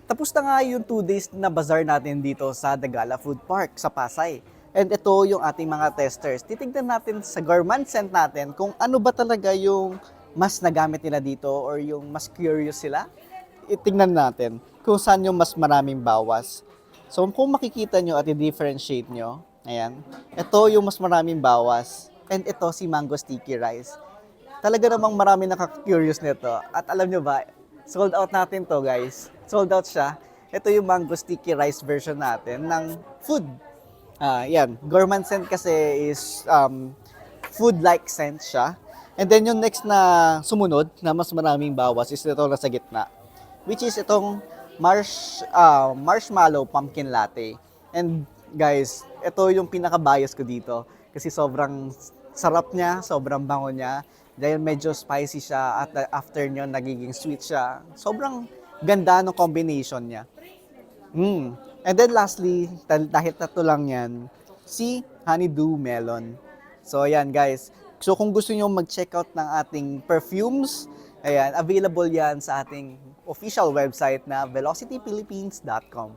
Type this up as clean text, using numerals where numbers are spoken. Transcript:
Tapos na nga yung 2 days na bazaar natin dito sa Dagala Food Park sa Pasay. And ito yung ating mga testers. Titignan natin sa gourmand scent natin kung ano ba talaga yung mas nagamit nila dito or yung mas curious sila. Itignan natin kung saan yung mas maraming bawas. So kung makikita nyo at i-differentiate nyo, ayan, ito yung mas maraming bawas. And ito si Mango Sticky Rice. Talaga namang marami nakaka-curious nito. At alam nyo ba, sold out natin to guys. Sold out siya. Ito yung mango sticky rice version natin ng food. Yan. Gourmand scent kasi is food-like scent siya. And then yung next na sumunod na mas maraming bawas is ito na sa gitna. Which is itong marshmallow pumpkin latte. And guys, ito yung pinaka-bias ko dito. Kasi sobrang sarap niya, sobrang bango niya. Dahil medyo spicy siya at after nyo nagiging sweet siya. Sobrang ganda ng combination niya. And then lastly, dahil tatlo lang yan, si Honeydew Melon. So ayan guys. So kung gusto nyo mag-check out ng ating perfumes, ayan, available yan sa ating official website na velocityphilippines.com.